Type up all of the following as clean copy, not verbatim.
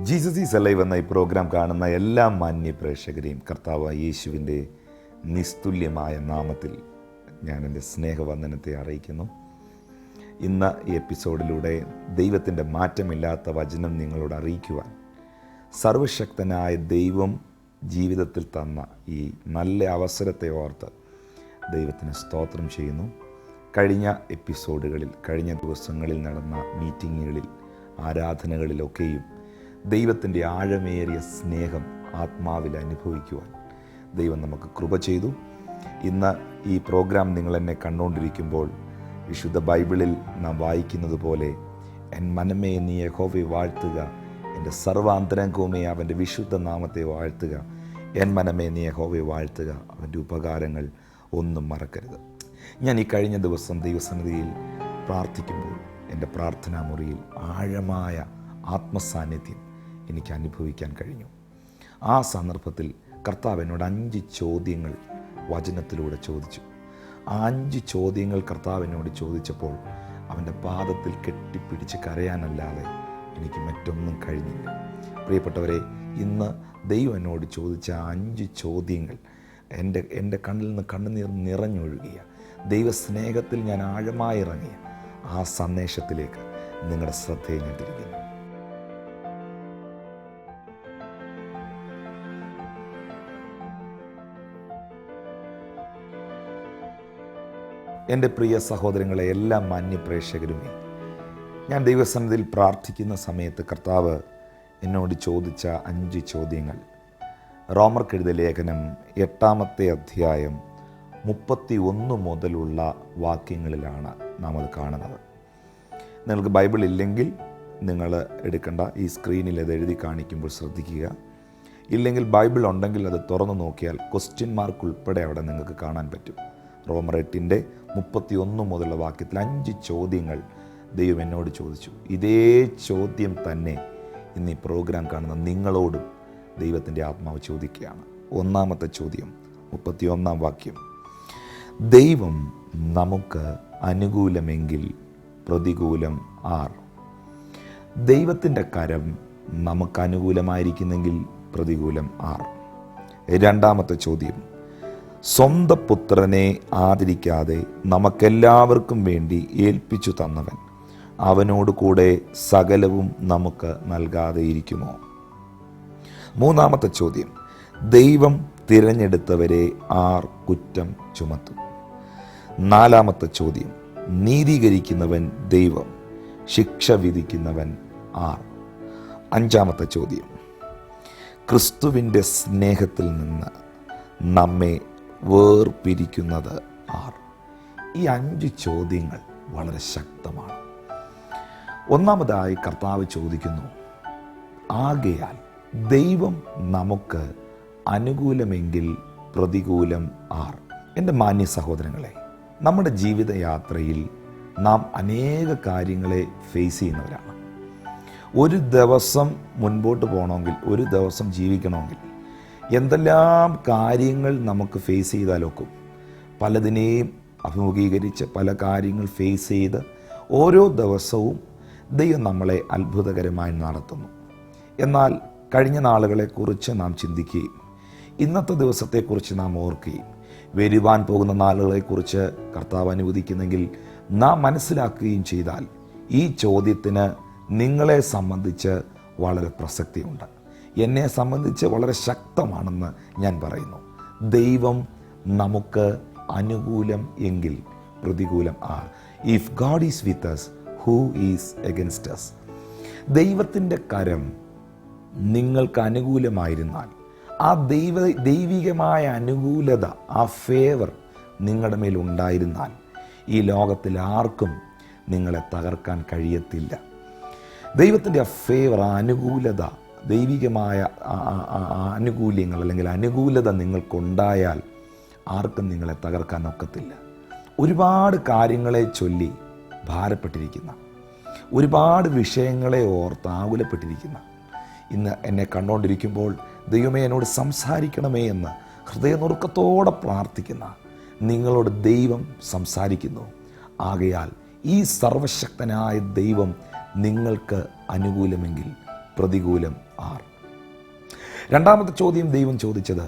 Jesus is alive എന്ന ഈ programme കാണുന്ന എല്ലാ മാന്യ പ്രേക്ഷകരെയും കർത്താവായ യേശുവിൻ്റെ നിസ്തുല്യമായ നാമത്തിൽ ഞാൻ എൻ്റെ സ്നേഹവന്ദനത്തെ അറിയിക്കുന്നു. ഇന്ന് ഈ എപ്പിസോഡിലൂടെ ദൈവത്തിൻ്റെ മാറ്റമില്ലാത്ത വചനം നിങ്ങളോട് അറിയിക്കുവാൻ സർവശക്തനായ ദൈവം ജീവിതത്തിൽ തന്ന ഈ നല്ല അവസരത്തെ ഓർത്ത് ദൈവത്തിന് സ്തോത്രം ചെയ്യുന്നു. കഴിഞ്ഞ എപ്പിസോഡുകളിൽ, കഴിഞ്ഞ ദിവസങ്ങളിൽ നടന്ന മീറ്റിങ്ങുകളിൽ, ആരാധനകളിലൊക്കെയും ദൈവത്തിൻ്റെ ആഴമേറിയ സ്നേഹം ആത്മാവിൽ അനുഭവിക്കുവാൻ ദൈവം നമുക്ക് കൃപ ചെയ്തു. ഇന്ന് ഈ പ്രോഗ്രാം നിങ്ങൾ എന്നെ കണ്ടുകൊണ്ടിരിക്കുമ്പോൾ വിശുദ്ധ ബൈബിളിൽ നാം വായിക്കുന്നത് പോലെ, എൻ മനമേ നീ യഹോവയെ വാഴ്ത്തുക, എൻ്റെ സർവാന്തരംഗവുമേ അവൻ്റെ വിശുദ്ധ നാമത്തെ വാഴ്ത്തുക, എൻ മനമേ നീ യഹോവയെ വാഴ്ത്തുക, അവൻ്റെ ഉപകാരങ്ങൾ ഒന്നും മറക്കരുത്. ഞാൻ ഈ കഴിഞ്ഞ ദിവസം ദൈവസന്നിധിയിൽ പ്രാർത്ഥിക്കുമ്പോൾ എൻ്റെ പ്രാർത്ഥനാ മുറിയിൽ ആഴമായ ആത്മസാന്നിധ്യം എനിക്ക് അനുഭവിക്കാൻ കഴിഞ്ഞു. ആ സന്ദർഭത്തിൽ കർത്താവ് എന്നോട് 5 ചോദ്യങ്ങൾ വചനത്തിലൂടെ ചോദിച്ചു. ആ 5 ചോദ്യങ്ങൾ കർത്താവ് എന്നോട് ചോദിച്ചപ്പോൾ അവൻ്റെ പാദത്തിൽ കെട്ടിപ്പിടിച്ച് കരയാനല്ലാതെ എനിക്ക് മറ്റൊന്നും കഴിഞ്ഞില്ല. പ്രിയപ്പെട്ടവരെ, ഇന്ന് ദൈവം എന്നോട് ചോദിച്ച 5 ചോദ്യങ്ങൾ എൻ്റെ കണ്ണിൽ നിന്ന് കണ്ണുനീർ നിറഞ്ഞൊഴുകിയ, ദൈവസ്നേഹത്തിൽ ഞാൻ ആഴമായി ഇറങ്ങിയ ആ സന്ദേശത്തിലേക്ക് നിങ്ങളുടെ ശ്രദ്ധയെ ഞാൻ തിരിക്കുന്നു. എൻ്റെ പ്രിയ സഹോദരങ്ങളെ, എല്ലാ മാന്യപ്രേക്ഷകരുമേ, ഞാൻ ദൈവസന്നിധിയിൽ പ്രാർത്ഥിക്കുന്ന സമയത്ത് കർത്താവ് എന്നോട് ചോദിച്ച 5 ചോദ്യങ്ങൾ റോമർക്കെഴുതിയ ലേഖനം 8-ാമത്തെ അധ്യായം 31 മുതലുള്ള വാക്യങ്ങളിലാണ് നാം അത് കാണുന്നത്. നിങ്ങൾക്ക് ബൈബിൾ ഇല്ലെങ്കിൽ നിങ്ങൾ എടുക്കേണ്ട, ഈ സ്ക്രീനിൽ അത് എഴുതി കാണിക്കുമ്പോൾ ശ്രദ്ധിക്കുക. ഇല്ലെങ്കിൽ ബൈബിൾ ഉണ്ടെങ്കിൽ അത് തുറന്നു നോക്കിയാൽ ക്വസ്റ്റ്യൻ മാർക്ക് ഉൾപ്പെടെ അവിടെ നിങ്ങൾക്ക് കാണാൻ പറ്റും. റോമർ 8-31 മുതലുള്ള വാക്യത്തിൽ 5 ചോദ്യങ്ങൾ ദൈവം എന്നോട് ചോദിച്ചു. ഇതേ ചോദ്യം തന്നെ ഇന്ന് ഈ പ്രോഗ്രാം കാണുന്ന നിങ്ങളോടും ദൈവത്തിൻ്റെ ആത്മാവ് ചോദിക്കുകയാണ്. 1-ാമത്തെ ചോദ്യം, 31-ാം വാക്യം: ദൈവം നമുക്ക് അനുകൂലമെങ്കിൽ പ്രതികൂലം ആർ? ദൈവത്തിൻ്റെ കരം നമുക്ക് അനുകൂലമായിരിക്കുന്നെങ്കിൽ പ്രതികൂലം ആർ? 2-ാമത്തെ ചോദ്യം: സ്വന്തം പുത്രനെ ആദരിക്കാതെ നമുക്കെല്ലാവർക്കും വേണ്ടി ഏൽപ്പിച്ചു തന്നവൻ അവനോട് കൂടെ സകലവും നമുക്ക് നൽകാതെ ഇരിക്കുമോ? 3-ാമത്തെ ചോദ്യം: ദൈവം തിരഞ്ഞെടുത്തവരെ ആർ കുറ്റം ചുമത്തും? 4-ാമത്തെ ചോദ്യം: നീതീകരിക്കുന്നവൻ ദൈവം, ശിക്ഷ വിധിക്കുന്നവൻ ആർ? 5-ാമത്തെ ചോദ്യം: ക്രിസ്തുവിൻ്റെ സ്നേഹത്തിൽ നിന്ന് നമ്മെ വേർപിരിക്കുന്നത് ആർ? ഈ 5 ചോദ്യങ്ങൾ വളരെ ശക്തമാണ്. ഒന്നാമതായി കർത്താവ് ചോദിക്കുന്നു, ആകയാൽ ദൈവം നമുക്ക് അനുകൂലമെങ്കിൽ പ്രതികൂലം ആർ? എൻ്റെ മാന്യ സഹോദരങ്ങളെ, നമ്മുടെ ജീവിതയാത്രയിൽ നാം അനേക കാര്യങ്ങളെ ഫേസ് ചെയ്യുന്നവരാണ്. ഒരു ദിവസം മുൻപോട്ട് പോകണമെങ്കിൽ, ഒരു ദിവസം ജീവിക്കണമെങ്കിൽ എന്തെല്ലാം കാര്യങ്ങൾ നമുക്ക് ഫേസ് ചെയ്താലൊക്കും. പലതിനെയും അഭിമുഖീകരിച്ച് പല കാര്യങ്ങൾ ഫേസ് ചെയ്ത് ഓരോ ദിവസവും ദൈവം നമ്മളെ അത്ഭുതകരമായി നടത്തുന്നു. എന്നാൽ കഴിഞ്ഞ നാളുകളെക്കുറിച്ച് നാം ചിന്തിക്കുകയും ഇന്നത്തെ ദിവസത്തെക്കുറിച്ച് നാം ഓർക്കുകയും വരുവാൻ പോകുന്ന നാളുകളെക്കുറിച്ച് കർത്താവ് അനുവദിക്കുന്നെങ്കിൽ നാം മനസ്സിലാക്കുകയും ചെയ്താൽ ഈ ചോദ്യത്തിന് നിങ്ങളെ സംബന്ധിച്ച് വളരെ പ്രസക്തിയുണ്ട്. എന്നെ സംബന്ധിച്ച് വളരെ ശക്തമാണെന്ന് ഞാൻ പറയുന്നു. ദൈവം നമുക്ക് അനുകൂലം എങ്കിൽ പ്രതികൂലം ആർ? If God is with us, who is against us? ദൈവത്തിൻ്റെ കരം നിങ്ങൾക്ക് അനുകൂലമായിരുന്നാൽ, ആ ദൈവികമായ അനുകൂലത, ആ ഫേവർ നിങ്ങളുടെ മേൽ ഉണ്ടായിരുന്നാൽ, ഈ ലോകത്തിൽ ആർക്കും നിങ്ങളെ തകർക്കാൻ കഴിയത്തില്ല. ദൈവത്തിൻ്റെ ആ ഫേവർ, ആ അനുകൂലത, ദൈവികമായ ആനുകൂല്യങ്ങൾ അല്ലെങ്കിൽ അനുകൂലത നിങ്ങൾക്കുണ്ടായാൽ ആർക്കും നിങ്ങളെ തകർക്കാൻ ഒക്കത്തില്ല. ഒരുപാട് കാര്യങ്ങളെ ചൊല്ലി ഭാരപ്പെട്ടിരിക്കുന്ന, ഒരുപാട് വിഷയങ്ങളെ ഓർത്ത് ആകുലപ്പെട്ടിരിക്കുന്ന, ഇന്ന് എന്നെ കണ്ടുകൊണ്ടിരിക്കുമ്പോൾ ദൈവമേ എന്നോട് സംസാരിക്കണമേ എന്ന് ഹൃദയനുറുക്കത്തോടെ പ്രാർത്ഥിക്കുന്ന നിങ്ങളോട് ദൈവം സംസാരിക്കുന്നു. ആകയാൽ ഈ സർവശക്തനായ ദൈവം നിങ്ങൾക്ക് അനുകൂലമെങ്കിൽ പ്രതികൂലം രണ്ടാമത്തെ ചോദ്യം ദൈവം ചോദിച്ചത്,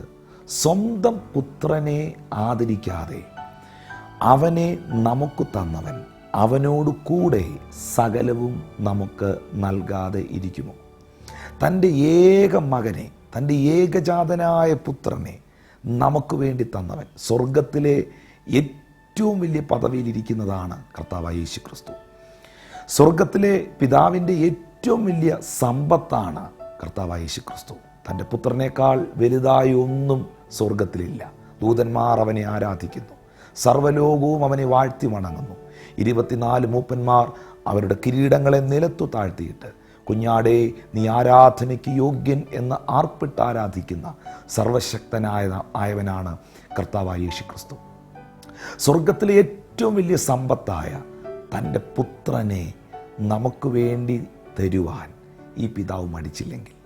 സ്വന്തം പുത്രനെ ആദരിക്കാതെ അവനെ നമുക്ക് തന്നവൻ അവനോട് കൂടെ സകലവും നമുക്ക് നൽകാതെ ഇരിക്കുമോ? തൻ്റെ ഏക മകനെ, തൻ്റെ ഏകജാതനായ പുത്രനെ നമുക്ക് വേണ്ടി തന്നവൻ, സ്വർഗത്തിലെ ഏറ്റവും വലിയ പദവിയിലിരിക്കുന്നതാണ് കർത്താവായ യേശു ക്രിസ്തു. സ്വർഗത്തിലെ പിതാവിൻ്റെ ഏറ്റവും വലിയ സമ്പത്താണ് കർത്താവായ യേശു ക്രിസ്തു. തൻ്റെ പുത്രനേക്കാൾ വലുതായ ഒന്നും സ്വർഗത്തിലില്ല. ദൂതന്മാർ അവനെ ആരാധിക്കുന്നു, സർവ്വലോകവും അവനെ വാഴ്ത്തി വണങ്ങുന്നു. 24 മൂപ്പന്മാർ അവരുടെ കിരീടങ്ങളെ നിലത്തു താഴ്ത്തിയിട്ട്, കുഞ്ഞാടേ നീ ആരാധനയ്ക്ക് യോഗ്യൻ എന്ന് ആർപ്പിട്ട് ആരാധിക്കുന്ന സർവശക്തനായവനാണ് കർത്താവായ യേശു ക്രിസ്തു. സ്വർഗത്തിലെ ഏറ്റവും വലിയ സമ്പത്തായ തൻ്റെ പുത്രനെ നമുക്ക് വേണ്ടി തരുവാൻ ഈ പിതാവ് മടിച്ചില്ലെങ്കിൽ,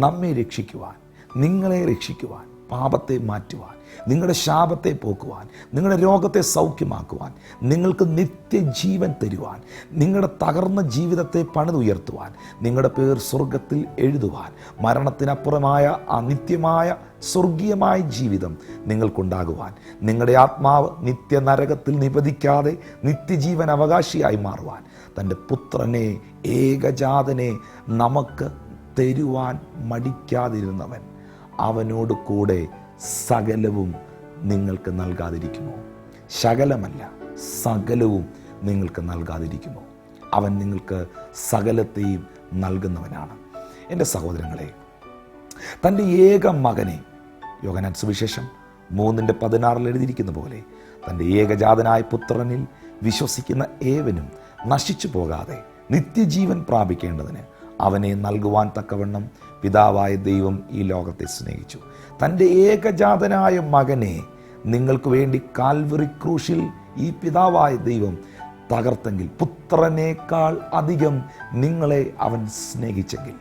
നമ്മെ രക്ഷിക്കുവാൻ, നിങ്ങളെ രക്ഷിക്കുവാൻ, പാപത്തെ മാറ്റുവാൻ, നിങ്ങളുടെ ശാപത്തെ പോക്കുവാൻ, നിങ്ങളുടെ രോഗത്തെ സൗഖ്യമാക്കുവാൻ, നിങ്ങൾക്ക് നിത്യജീവൻ തരുവാൻ, നിങ്ങളുടെ തകർന്ന ജീവിതത്തെ പണിതുയർത്തുവാൻ, നിങ്ങളുടെ പേർ സ്വർഗത്തിൽ എഴുതുവാൻ, മരണത്തിനപ്പുറമായ ആ നിത്യമായ സ്വർഗീയമായ ജീവിതം നിങ്ങൾക്കുണ്ടാകുവാൻ, നിങ്ങളുടെ ആത്മാവ് നിത്യനരകത്തിൽ നിപതിക്കാതെ നിത്യജീവൻ അവകാശിയായി മാറുവാൻ, തൻ്റെ പുത്രനെ, ഏകജാതനെ നമുക്ക് തരുവാൻ മടിക്കാതിരുന്നവൻ അവനോട് കൂടെ സകലവും നിങ്ങൾക്ക് നൽകാതിരിക്കുമോ? ശകലമല്ല, സകലവും നിങ്ങൾക്ക് നൽകാതിരിക്കുമോ? അവൻ നിങ്ങൾക്ക് സകലത്തെയും നൽകുന്നവനാണ്. എൻ്റെ സഹോദരങ്ങളെ, തൻ്റെ ഏക മകനെ, യോഹന്നാൻ സുവിശേഷം 3:16 എഴുതിയിരിക്കുന്ന പോലെ, തൻ്റെ ഏകജാതനായ പുത്രനിൽ വിശ്വസിക്കുന്ന ഏവനും നശിച്ചു പോകാതെ നിത്യജീവൻ പ്രാപിക്കേണ്ടതിന് അവനെ നൽകുവാൻ തക്കവണ്ണം പിതാവായ ദൈവം ഈ ലോകത്തെ സ്നേഹിച്ചു. തൻ്റെ ഏകജാതനായ മകനെ നിങ്ങൾക്ക് വേണ്ടി കാൽവറി ക്രൂശിൽ ഈ പിതാവായ ദൈവം തകർത്തെങ്കിൽ, പുത്രനേക്കാൾ അധികം നിങ്ങളെ അവൻ സ്നേഹിച്ചെങ്കിൽ,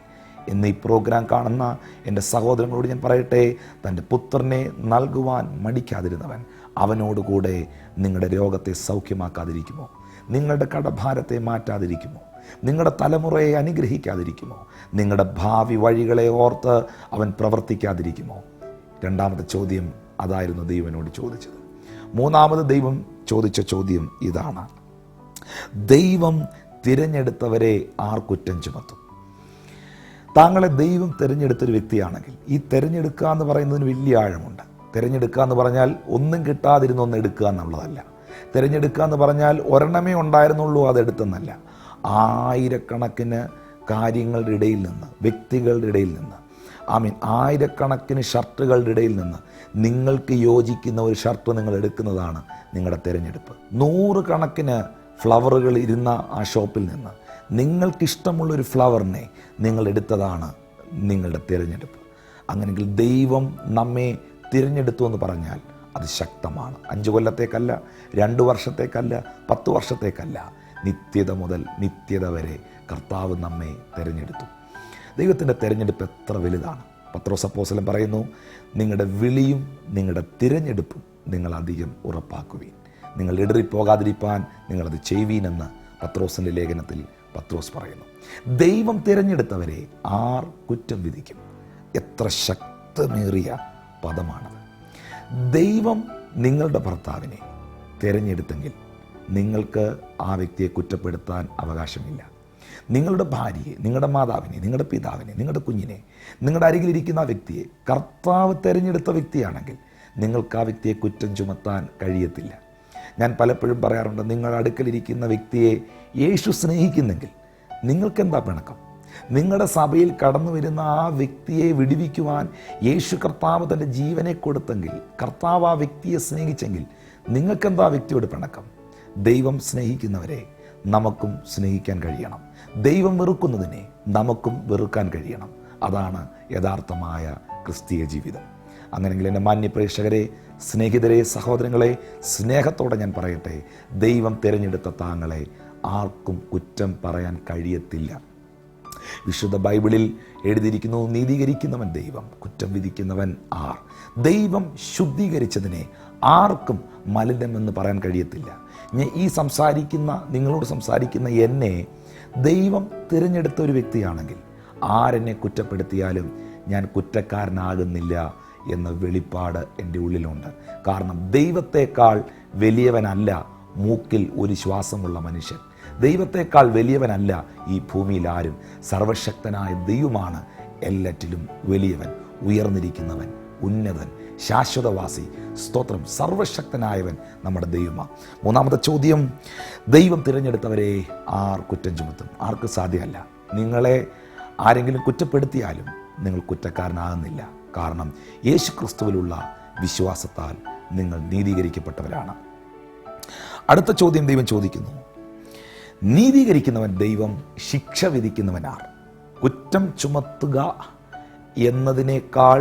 എന്ന് ഈ പ്രോഗ്രാം കാണുന്ന എൻ്റെ സഹോദരങ്ങളോട് ഞാൻ പറയട്ടെ, തൻ്റെ പുത്രനെ നൽകുവാൻ മടിക്കാതിരുന്നവൻ അവനോടുകൂടെ നിങ്ങളുടെ രോഗത്തെ സൗഖ്യമാക്കാതിരിക്കുമോ? നിങ്ങളുടെ കടഭാരത്തെ മാറ്റാതിരിക്കുമോ? നിങ്ങളുടെ തലമുറയെ അനുഗ്രഹിക്കാതിരിക്കുമോ? നിങ്ങളുടെ ഭാവി വഴികളെ ഓർത്ത് അവൻ പ്രവർത്തിക്കാതിരിക്കുമോ? രണ്ടാമത്തെ ചോദ്യം അതായിരുന്നു ദൈവനോട് ചോദിച്ചത്. മൂന്നാമത് ദൈവം ചോദിച്ച ചോദ്യം ഇതാണ്: ദൈവം തിരഞ്ഞെടുത്തവരെ ആർ കുറ്റം ചുമത്തും? താങ്കളെ ദൈവം തിരഞ്ഞെടുത്തൊരു വ്യക്തിയാണെങ്കിൽ, ഈ തിരഞ്ഞെടുക്കുക എന്ന് പറയുന്നതിന് വലിയ ആഴമുണ്ട്. തിരഞ്ഞെടുക്കുക എന്ന് പറഞ്ഞാൽ ഒന്നും കിട്ടാതിരുന്ന ഒന്ന് എടുക്കുക എന്നുള്ളതല്ല. തിരഞ്ഞെടുക്കുക എന്ന് പറഞ്ഞാൽ ഒരെണ്ണമേ ഉണ്ടായിരുന്നുള്ളൂ അതെടുത്തെന്നല്ല. ആയിരക്കണക്കിന് കാര്യങ്ങളുടെ ഇടയിൽ നിന്ന്, വ്യക്തികളുടെ ഇടയിൽ നിന്ന്, ആയിരക്കണക്കിന് ഷർട്ടുകളുടെ ഇടയിൽ നിന്ന് നിങ്ങൾക്ക് യോജിക്കുന്ന ഒരു ഷർട്ട് നിങ്ങൾ എടുക്കുന്നതാണ് നിങ്ങളുടെ തിരഞ്ഞെടുപ്പ്. 100 കണക്കിന് ഫ്ലവറുകൾ ഇരുന്ന ആ ഷോപ്പിൽ നിന്ന് നിങ്ങൾക്കിഷ്ടമുള്ളൊരു ഫ്ലവറിനെ നിങ്ങൾ എടുത്തതാണ് നിങ്ങളുടെ തിരഞ്ഞെടുപ്പ്. അങ്ങനെയെങ്കിൽ ദൈവം നമ്മെ തിരഞ്ഞെടുത്തു എന്ന് പറഞ്ഞാൽ അത് ശക്തമാണ്. 5 കൊല്ലത്തേക്കല്ല, 2 വർഷത്തേക്കല്ല, 10 വർഷത്തേക്കല്ല, നിത്യത മുതൽ നിത്യത വരെ കർത്താവ് നമ്മെ തിരഞ്ഞെടുത്തു. ദൈവത്തിൻ്റെ തിരഞ്ഞെടുപ്പ് എത്ര വലുതാണ്! പത്രോസ് അപ്പോസ്തലൻ പറയുന്നു, നിങ്ങളുടെ വിളിയും നിങ്ങളുടെ തിരഞ്ഞെടുപ്പും നിങ്ങൾ അധികം ഉറപ്പാക്കുവീൻ, നിങ്ങൾ ഇടറിപ്പോകാതിരിപ്പാൻ നിങ്ങളത് ചെയ്യുവീനെന്ന് പത്രോസിൻ്റെ ലേഖനത്തിൽ പത്രോസ് പറയുന്നു. ദൈവം തിരഞ്ഞെടുത്തവരെ ആർ കുറ്റം വിധിക്കും? എത്ര ശക്തമേറിയ പദമാണത്! ദൈവം നിങ്ങളുടെ ഭർത്താവിനെ തിരഞ്ഞെടുത്തെങ്കിൽ നിങ്ങൾക്ക് ആ വ്യക്തിയെ കുറ്റപ്പെടുത്താൻ അവകാശമില്ല. നിങ്ങളുടെ ഭാര്യയെ, നിങ്ങളുടെ മാതാവിനെ, നിങ്ങളുടെ പിതാവിനെ, നിങ്ങളുടെ കുഞ്ഞിനെ, നിങ്ങളുടെ അരികിലിരിക്കുന്ന ആ വ്യക്തിയെ കർത്താവ് തിരഞ്ഞെടുത്ത വ്യക്തിയാണെങ്കിൽ നിങ്ങൾക്ക് ആ വ്യക്തിയെ കുറ്റം ചുമത്താൻ കഴിയത്തില്ല. ഞാൻ പലപ്പോഴും പറയാറുണ്ട്, നിങ്ങളുടെ അടുക്കലിരിക്കുന്ന വ്യക്തിയെ യേശു സ്നേഹിക്കുന്നെങ്കിൽ നിങ്ങൾക്കെന്താ പിണക്കം? നിങ്ങളുടെ സഭയിൽ കടന്നു വരുന്ന ആ വ്യക്തിയെ വിടുവിക്കുവാൻ യേശു കർത്താവ് തൻ്റെ ജീവനെ കൊടുത്തെങ്കിൽ, കർത്താവ് ആ വ്യക്തിയെ സ്നേഹിച്ചെങ്കിൽ നിങ്ങൾക്കെന്താ വ്യക്തിയോട് പിണക്കം? ദൈവം സ്നേഹിക്കുന്നവരെ നമുക്കും സ്നേഹിക്കാൻ കഴിയണം. ദൈവം വെറുക്കുന്നതിനെ നമുക്കും വെറുക്കാൻ കഴിയണം. അതാണ് യഥാർത്ഥമായ ക്രിസ്തീയ ജീവിതം. അങ്ങനെയെങ്കിൽ എൻ്റെ മാന്യ പ്രേക്ഷകരെ, സ്നേഹിതരെ, സഹോദരങ്ങളെ, സ്നേഹത്തോടെ ഞാൻ പറയട്ടെ, ദൈവം തിരഞ്ഞെടുത്ത താങ്കളെ ആർക്കും കുറ്റം പറയാൻ കഴിയത്തില്ല. വിശുദ്ധ ബൈബിളിൽ എഴുതിയിരിക്കുന്നു, നീതീകരിക്കുന്നവൻ ദൈവം, കുറ്റം വിധിക്കുന്നവൻ ആർ? ദൈവം ശുദ്ധീകരിച്ചതിനെ ആർക്കും മലിനമെന്ന് പറയാൻ കഴിയത്തില്ല. നിങ്ങളോട് സംസാരിക്കുന്ന എന്നെ ദൈവം തിരഞ്ഞെടുത്ത ഒരു വ്യക്തിയാണെങ്കിൽ ആരെന്നെ കുറ്റപ്പെടുത്തിയാലും ഞാൻ കുറ്റക്കാരനാകുന്നില്ല എന്ന വെളിപ്പാട് എൻ്റെ ഉള്ളിലുണ്ട്. കാരണം ദൈവത്തെക്കാൾ വലിയവനല്ല മൂക്കിൽ ഒരു ശ്വാസമുള്ള മനുഷ്യൻ. ദൈവത്തെക്കാൾ വലിയവനല്ല ഈ ഭൂമിയിൽ ആരും. സർവശക്തനായ ദൈവമാണ് എല്ലാറ്റിലും വലിയവൻ, ഉയർന്നിരിക്കുന്നവൻ, ഉന്നതൻ, ശാശ്വതവാസി. സ്തോത്രം. സർവശക്തനായവൻ നമ്മുടെ ദൈവമാണ്. മൂന്നാമത്തെ ചോദ്യം, ദൈവം തിരഞ്ഞെടുത്തവരെ ആർ കുറ്റം ചുമത്തും? ആർക്ക് സാധ്യമല്ല. നിങ്ങളെ ആരെങ്കിലും കുറ്റപ്പെടുത്തിയാലും നിങ്ങൾ കുറ്റക്കാരനാകുന്നില്ല. കാരണം യേശു ക്രിസ്തുവിലുള്ള വിശ്വാസത്താൽ നിങ്ങൾ നീതീകരിക്കപ്പെട്ടവരാണ്. അടുത്ത ചോദ്യം ദൈവം ചോദിക്കുന്നു, നീതീകരിക്കുന്നവൻ ദൈവം, ശിക്ഷ വിധിക്കുന്നവനാർ? കുറ്റം ചുമത്തുക എന്നതിനേക്കാൾ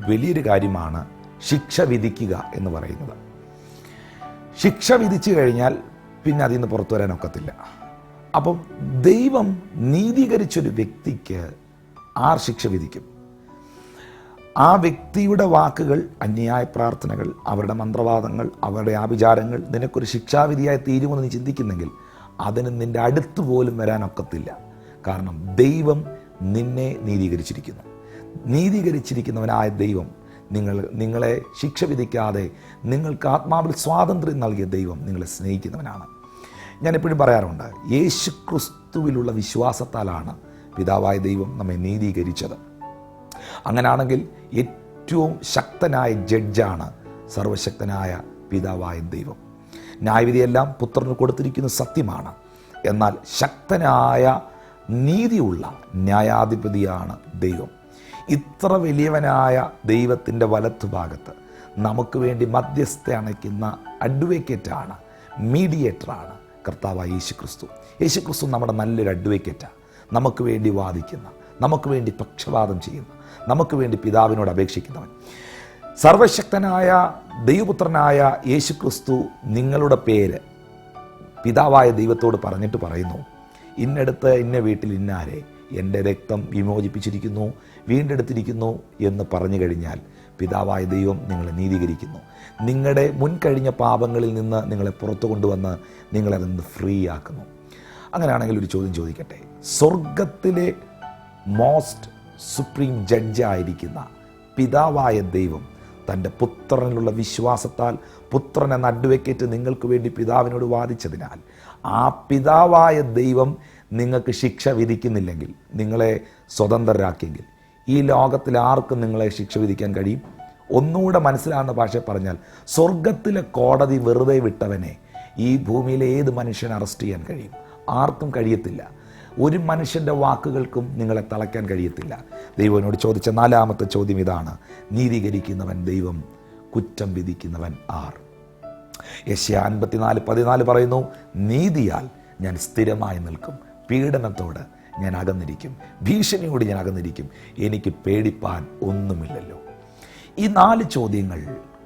വലിയൊരു കാര്യമാണ് ശിക്ഷ വിധിക്കുക എന്ന് പറയുന്നത്. ശിക്ഷ വിധിച്ചു കഴിഞ്ഞാൽ പിന്നെ അതിൽ നിന്ന് പുറത്തു വരാനൊക്കത്തില്ല. അപ്പം ദൈവം നീതീകരിച്ചൊരു വ്യക്തിക്ക് ആർ ശിക്ഷ വിധിക്കും? ആ വ്യക്തിയുടെ വാക്കുകൾ, അന്യായ പ്രാർത്ഥനകൾ, അവരുടെ മന്ത്രവാദങ്ങൾ, അവരുടെ ആഭിചാരങ്ങൾ നിനക്കൊരു ശിക്ഷാവിധിയായി തീരുമെന്ന് നീ ചിന്തിക്കുന്നെങ്കിൽ അതിന് നിൻ്റെ അടുത്ത് പോലും വരാനൊക്കത്തില്ല. കാരണം ദൈവം നിന്നെ നീതീകരിച്ചിരിക്കുന്നു. നീതീകരിച്ചിരിക്കുന്നവനായ ദൈവം നിങ്ങളെ ശിക്ഷ വിധിക്കാതെ നിങ്ങൾക്ക് ആത്മാവിൽ സ്വാതന്ത്ര്യം നൽകിയ ദൈവം നിങ്ങളെ സ്നേഹിക്കുന്നവനാണ്. ഞാൻ എപ്പോഴും പറയാറുണ്ട്, യേശു ക്രിസ്തുവിലുള്ള വിശ്വാസത്താലാണ് പിതാവായ ദൈവം നമ്മെ നീതീകരിച്ചത്. അങ്ങനെയാണെങ്കിൽ ഏറ്റവും ശക്തനായ ജഡ്ജാണ് സർവശക്തനായ പിതാവായ ദൈവം. ന്യായവിധിയെല്ലാം പുത്രന് കൊടുത്തിരിക്കുന്ന സത്യമാണ്. എന്നാൽ ശക്തനായ നീതിയുള്ള ന്യായാധിപതിയാണ് ദൈവം. ഇത്ര വലിയവനായ ദൈവത്തിൻ്റെ വലത്തുഭാഗത്ത് നമുക്ക് വേണ്ടി മധ്യസ്ഥ അണയ്ക്കുന്ന അഡ്വക്കേറ്റാണ്, മീഡിയേറ്ററാണ് കർത്താവായ യേശു ക്രിസ്തു. യേശു ക്രിസ്തു നമ്മുടെ നല്ലൊരു അഡ്വക്കേറ്റാണ്. നമുക്ക് വേണ്ടി വാദിക്കുന്ന, നമുക്ക് വേണ്ടി പക്ഷപാതം ചെയ്യുന്ന, നമുക്ക് വേണ്ടി പിതാവിനോട് അപേക്ഷിക്കുന്നവൻ. സർവശക്തനായ ദൈവപുത്രനായ യേശു ക്രിസ്തു നിങ്ങളുടെ പേര് പിതാവായ ദൈവത്തോട് പറഞ്ഞിട്ട് പറയുന്നു, ഇന്നടുത്ത് ഇന്ന വീട്ടിൽ ഇന്നാരെ എൻ്റെ രക്തം വിമോചിപ്പിച്ചിരിക്കുന്നു, വീണ്ടെടുത്തിരിക്കുന്നു എന്ന് പറഞ്ഞു കഴിഞ്ഞാൽ പിതാവായ ദൈവം നിങ്ങളെ നീതീകരിക്കുന്നു. നിങ്ങളുടെ മുൻകഴിഞ്ഞ പാപങ്ങളിൽ നിന്ന് നിങ്ങളെ പുറത്തു കൊണ്ടുവന്ന് നിങ്ങളെ നിന്ന് ഫ്രീ ആക്കുന്നു. അങ്ങനെയാണെങ്കിൽ ഒരു ചോദ്യം ചോദിക്കട്ടെ, സ്വർഗത്തിലെ മോസ്റ്റ് സുപ്രീം ജഡ്ജായിരിക്കുന്ന പിതാവായ ദൈവം തൻ്റെ പുത്രനിലുള്ള വിശ്വാസത്താൽ, പുത്രൻ എന്ന അഡ്വക്കേറ്റ് നിങ്ങൾക്ക് വേണ്ടി പിതാവിനോട് വാദിച്ചതിനാൽ, ആ പിതാവായ ദൈവം നിങ്ങൾക്ക് ശിക്ഷ വിധിക്കുന്നില്ലെങ്കിൽ, നിങ്ങളെ സ്വതന്ത്രരാക്കിയെങ്കിൽ ഈ ലോകത്തിൽ ആർക്കും നിങ്ങളെ ശിക്ഷ വിധിക്കാൻ കഴിയും? ഒന്നുകൂടെ മനസ്സിലാകുന്ന ഭാഷ പറഞ്ഞാൽ, സ്വർഗത്തിലെ കോടതി വെറുതെ വിട്ടവനെ ഈ ഭൂമിയിലെ ഏത് മനുഷ്യനെ അറസ്റ്റ് ചെയ്യാൻ കഴിയും? ആർക്കും കഴിയത്തില്ല. ഒരു മനുഷ്യൻ്റെ വാക്കുകൾക്കും നിങ്ങളെ തളയ്ക്കാൻ കഴിയത്തില്ല. ദൈവനോട് ചോദിച്ച നാലാമത്തെ ചോദ്യം ഇതാണ്, നീതീകരിക്കുന്നവൻ ദൈവം, കുറ്റം വിധിക്കുന്നവൻ ആർ? യെശയ്യാ 54:14 പറയുന്നു, നീതിയാൽ ഞാൻ സ്ഥിരമായി നിൽക്കും, പീഡനത്തോട് ഞാൻ അകന്നിരിക്കും, ഭീഷണിയോട് ഞാൻ അകന്നിരിക്കും, എനിക്ക് പേടിപ്പാൻ ഒന്നുമില്ലല്ലോ. ഈ 4 ചോദ്യങ്ങൾ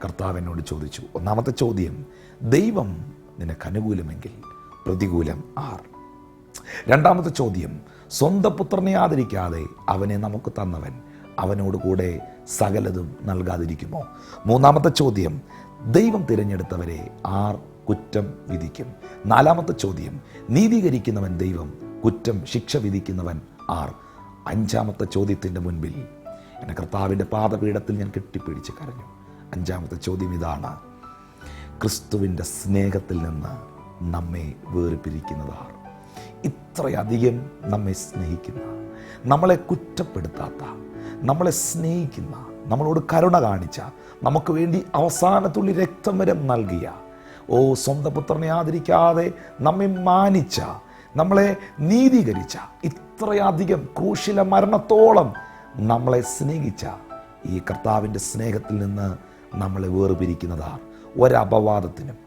കർത്താവിനോട് ചോദിച്ചു. ഒന്നാമത്തെ ചോദ്യം, ദൈവം നിനക്ക് അനുകൂലമെങ്കിൽ പ്രതികൂലം ആർ? രണ്ടാമത്തെ ചോദ്യം, സ്വന്തം പുത്രനെ ആദരിക്കാതെ അവനെ നമുക്ക് തന്നവൻ അവനോട് കൂടെ സകലതും നൽകാതിരിക്കുമോ? മൂന്നാമത്തെ ചോദ്യം, ദൈവം തിരഞ്ഞെടുത്തവരെ ആർ കുറ്റം വിധിക്കും? നാലാമത്തെ ചോദ്യം, നീതീകരിക്കുന്നവൻ ദൈവം, കുറ്റം ശിക്ഷ വിധിക്കുന്നവൻ ആർ? അഞ്ചാമത്തെ ചോദ്യത്തിൻ്റെ മുൻപിൽ എൻ്റെ കർത്താവിൻ്റെ പാദപീഠത്തിൽ ഞാൻ കെട്ടിപ്പിടിച്ച് കരഞ്ഞു. അഞ്ചാമത്തെ ചോദ്യം ഇതാണ്, ക്രിസ്തുവിൻ്റെ സ്നേഹത്തിൽ നിന്ന് നമ്മെ വേർപിരിക്കുന്നതാർ? ഇത്രയധികം നമ്മെ സ്നേഹിക്കുന്ന, നമ്മളെ കുറ്റപ്പെടുത്താത്ത, നമ്മളെ സ്നേഹിക്കുന്ന, നമ്മളോട് കരുണ കാണിച്ച, നമുക്ക് വേണ്ടി അവസാനത്തുള്ളി രക്തം വരെ നൽകിയ, സ്വന്തം പുത്രനെ ആദരിക്കാതെ നമ്മെ മാനിച്ച, നമ്മളെ നീതീകരിച്ച, ഇത്രയധികം ക്രൂശില മരണത്തോളം നമ്മളെ സ്നേഹിച്ച ഈ കർത്താവിൻ്റെ സ്നേഹത്തിൽ നിന്ന് നമ്മളെ വേർപിരിക്കുന്നതാർ? ഒരപവാദത്തിനും,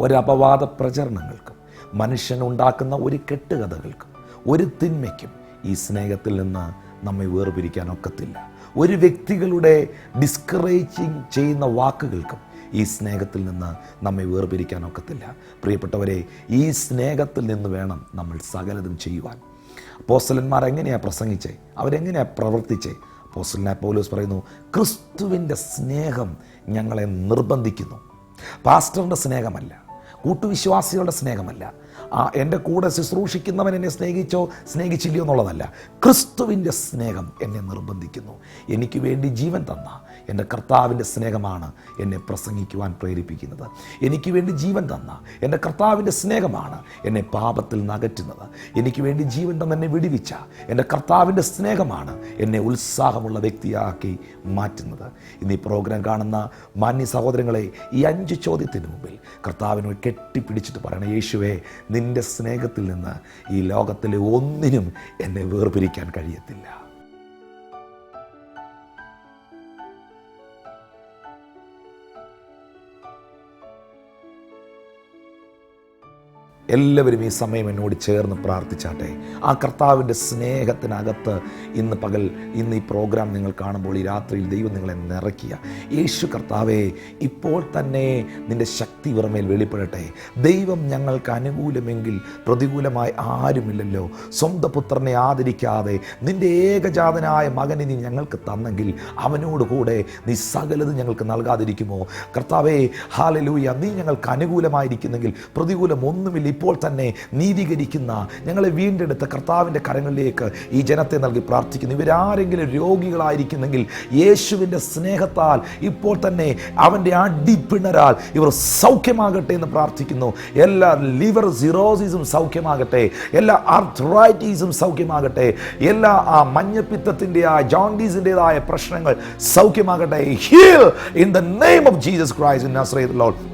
ഒരപവാദ പ്രചരണങ്ങൾക്കും, മനുഷ്യനുണ്ടാക്കുന്ന ഒരു കെട്ടുകഥകൾക്കും, ഒരു തിന്മയ്ക്കും ഈ സ്നേഹത്തിൽ നിന്ന് നമ്മെ വേർപിരിക്കാൻ ഒക്കത്തില്ല. ഒരു വ്യക്തികളുടെ ഡിസ്കറേജിങ് ചെയ്യുന്ന വാക്കുകൾക്കും ഈ സ്നേഹത്തിൽ നിന്ന് നമ്മെ വേർപിരിക്കാൻ ഒക്കത്തില്ല. പ്രിയപ്പെട്ടവരെ, ഈ സ്നേഹത്തിൽ നിന്ന് വേണം നമ്മൾ സകലതും ചെയ്യുവാൻ. അപ്പോസ്തലന്മാർ എങ്ങനെയാണ് പ്രസംഗിച്ചേ? അവരെങ്ങനെയാണ് പ്രവർത്തിച്ചേ? അപ്പോസ്തലനായ പൗലോസ് പറയുന്നു, ക്രിസ്തുവിൻ്റെ സ്നേഹം ഞങ്ങളെ നിർബന്ധിക്കുന്നു. പാസ്റ്ററിൻ്റെ സ്നേഹമല്ല, കൂട്ടുവിശ്വാസികളുടെ സ്നേഹമല്ല, എൻ്റെ കൂടെ ശുശ്രൂഷിക്കുന്നവൻ എന്നെ സ്നേഹിച്ചില്ലയോ എന്നുള്ളതല്ല. ക്രിസ്തുവിൻ്റെ സ്നേഹം എന്നെ നിർബന്ധിക്കുന്നു. എനിക്ക് വേണ്ടി ജീവൻ തന്ന എൻ്റെ കർത്താവിൻ്റെ സ്നേഹമാണ് എന്നെ പ്രസംഗിക്കുവാൻ പ്രേരിപ്പിക്കുന്നത്. എനിക്ക് വേണ്ടി ജീവൻ തന്ന എൻ്റെ കർത്താവിൻ്റെ സ്നേഹമാണ് എന്നെ പാപത്തിൽ നിന്ന് അകറ്റുന്നത്. എനിക്ക് വേണ്ടി ജീവൻ തന്ന എന്നെ വിടുവിച്ച എൻ്റെ കർത്താവിൻ്റെ സ്നേഹമാണ് എന്നെ ഉത്സാഹമുള്ള വ്യക്തിയാക്കി മാറ്റുന്നത്. ഇന്ന് ഈ പ്രോഗ്രാം കാണുന്ന മാന്യ സഹോദരങ്ങളെ, ഈ 5 ചോദ്യത്തിന് മുമ്പിൽ കർത്താവിനോട് കെട്ടിപ്പിടിച്ചിട്ട് പറയണം, യേശുവേ, നിൻ്റെ സ്നേഹത്തിൽ നിന്ന് ഈ ലോകത്തിലെ ഒന്നിനും എന്നെ വേർപിരിക്കാൻ കഴിയത്തില്ല. എല്ലാവരും ഈ സമയം എന്നോട് ചേർന്ന് പ്രാർത്ഥിച്ചാട്ടെ. ആ കർത്താവിൻ്റെ സ്നേഹത്തിനകത്ത് ഇന്ന് ഈ പ്രോഗ്രാം നിങ്ങൾ കാണുമ്പോൾ, ഈ രാത്രിയിൽ ദൈവം നിങ്ങളെ നിറയ്ക്കുക. യേശു കർത്താവേ, ഇപ്പോൾ തന്നെ നിൻ്റെ ശക്തി ഇവർമേൽ വെളിപ്പെടട്ടെ. ദൈവം ഞങ്ങൾക്ക് അനുകൂലമെങ്കിൽ പ്രതികൂലമായി ആരുമില്ലല്ലോ. സ്വന്തം പുത്രനെ ആദരിക്കാതെ നിൻ്റെ ഏകജാതനായ മകനെ നീ ഞങ്ങൾക്ക് തന്നെങ്കിൽ അവനോടുകൂടെ നീ സകലതും ഞങ്ങൾക്ക് നൽകാതിരിക്കുമോ? കർത്താവേ, ഹല്ലേലൂയ, നീ ഞങ്ങൾക്ക് അനുകൂലമായിരിക്കുന്നെങ്കിൽ പ്രതികൂലം ഒന്നുമില്ല. ഇപ്പോൾ തന്നെ നീതീകരിക്കുന്ന ഞങ്ങളെ വീണ്ടെടുത്ത കർത്താവിൻ്റെ കരങ്ങളിലേക്ക് ഈ ജനത്തെ നൽകി പ്രാർത്ഥിക്കുന്നു. ഇവരാരെങ്കിലും രോഗികളായിരിക്കുന്നെങ്കിൽ യേശുവിൻ്റെ സ്നേഹത്താൽ ഇപ്പോൾ തന്നെ അവൻ്റെ അടിപ്പിണരാൽ ഇവർ സൗഖ്യമാകട്ടെ എന്ന് പ്രാർത്ഥിക്കുന്നു. എല്ലാ ലിവർ സിറോസിസും സൗഖ്യമാകട്ടെ, എല്ലാ ആർത്രൈറ്റീസും സൗഖ്യമാകട്ടെ, എല്ലാ മഞ്ഞപ്പിത്തത്തിൻ്റെ ജോണ്ടീസിൻ്റെതായ പ്രശ്നങ്ങൾ സൗഖ്യമാകട്ടെ. Heal in the name of Jesus Christ in Nazareth lord.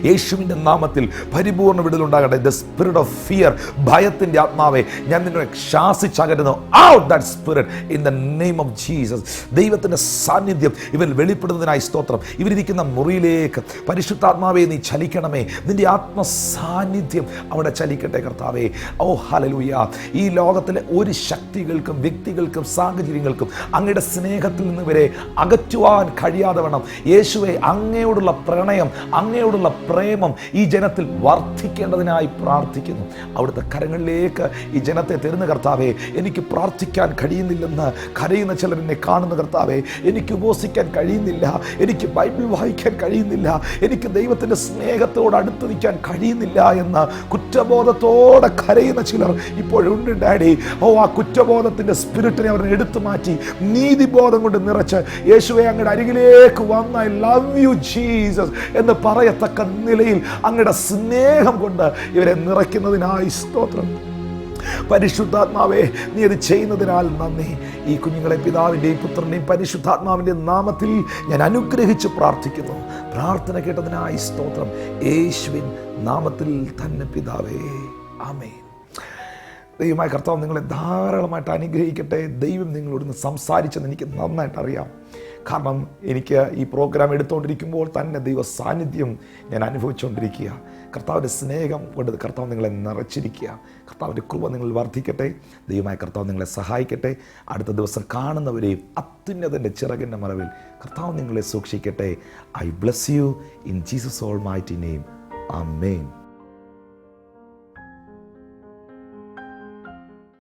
യേശുവിൻ്റെ നാമത്തിൽ പരിപൂർണ്ണ വിടുതലുണ്ടാകട്ടെ. ദ സ്പിരിറ്റ് ഓഫ് ഫിയർ, ഭയത്തിൻ്റെ ആത്മാവെ ഞാൻ നിന്നെ ശാസിച്ചകറ്റുന്നു. Out that spirit in the name of Jesus. ദൈവത്തിൻ്റെ സാന്നിധ്യം ഇവർ വെളിപ്പെടുന്നതിനായി സ്തോത്രം. ഇവരിയ്ക്കുന്ന മുറിയിലേക്ക് പരിശുദ്ധാത്മാവെ നീ ചലിക്കണമേ. നിൻ്റെ ആത്മസാന്നിധ്യം അവിടെ ചലിക്കട്ടെ കർത്താവേ. ഓ ഹല്ലേലൂയ. ഈ ലോകത്തിലെ ഒരു ശക്തികൾക്കും വ്യക്തികൾക്കും സാഹചര്യങ്ങൾക്കും അങ്ങയുടെ സ്നേഹത്തിൽ നിന്ന് ഇവരെ അകറ്റുവാൻ കഴിയാതെ വേണം. യേശുവെ, അങ്ങയോടുള്ള പ്രണയം, അങ്ങയോടുള്ള പ്രേമം ഈ ജനത്തിൽ വർദ്ധിക്കേണ്ടതിനായി പ്രാർത്ഥിക്കുന്നു. അവിടുത്തെ കരങ്ങളിലേക്ക് ഈ ജനത്തെ തരുന്ന കർത്താവേ, എനിക്ക് പ്രാർത്ഥിക്കാൻ കഴിയുന്നില്ലെന്ന് കരയുന്ന ചിലർ എന്നെ കാണുന്ന കർത്താവേ, എനിക്ക് ഉപവസിക്കാൻ കഴിയുന്നില്ല, എനിക്ക് ബൈബിൾ വായിക്കാൻ കഴിയുന്നില്ല, എനിക്ക് ദൈവത്തിൻ്റെ സ്നേഹത്തോട് അടുത്ത് നിൽക്കാൻ കഴിയുന്നില്ല എന്ന കുറ്റബോധത്തോടെ കരയുന്ന ചിലർ ഇപ്പോഴുണ്ട് ഡാഡി. ഓ, ആ കുറ്റബോധത്തിൻ്റെ സ്പിരിറ്റിനെ അവർ എടുത്തു മാറ്റി നീതിബോധം കൊണ്ട് നിറച്ച് യേശുവേ, അങ്ങയുടെ അരികിലേക്ക് വന്ന ഐ ലവ് യു ജീസസ് എന്ന് പറയത്തക്ക നിലയിൽ അങ്ങയുടെ സ്നേഹം കൊണ്ട് ഇവരെ നിറയ്ക്കുന്നതിനായി സ്തോത്രം. പരിശുദ്ധാത്മാവേ, നീ അത് ചെയ്യുന്നതിനാൽ നന്ദി. ഈ കുഞ്ഞുങ്ങളെ പിതാവിൻ്റെയും പുത്രൻ്റെയും പരിശുദ്ധാത്മാവിൻ്റെ നാമത്തിൽ ഞാൻ അനുഗ്രഹിച്ച് പ്രാർത്ഥിക്കുന്നു. പ്രാർത്ഥന കേട്ടതിനായി സ്തോത്രം. യേശുവിൻ നാമത്തിൽ തന്നെ പിതാവേ, ആമേൻ. ദൈവമായ കർത്താവ് നിങ്ങളെ ധാരാളമായിട്ട് അനുഗ്രഹിക്കട്ടെ. ദൈവം നിങ്ങളോട് സംസാരിച്ചെന്ന് എനിക്ക് നന്നായിട്ട് അറിയാം. കാരണം എനിക്ക് ഈ പ്രോഗ്രാം എടുത്തുകൊണ്ടിരിക്കുമ്പോൾ തന്നെ ദൈവ സാന്നിധ്യം ഞാൻ അനുഭവിച്ചുകൊണ്ടിരിക്കുക. കർത്താവിൻ്റെ സ്നേഹം കൊണ്ട് കർത്താവ് നിങ്ങളെ നിറച്ചിരിക്കുക. കർത്താവിൻ്റെ കൃപ നിങ്ങൾ വർദ്ധിക്കട്ടെ. ദൈവമായ കർത്താവ് നിങ്ങളെ സഹായിക്കട്ടെ. അടുത്ത ദിവസം കാണുന്നവരെയും അത്യുന്നതൻ്റെ ചിറകിൻ്റെ മറവിൽ കർത്താവ് നിങ്ങളെ സൂക്ഷിക്കട്ടെ. I bless you in Jesus almighty name. Amen.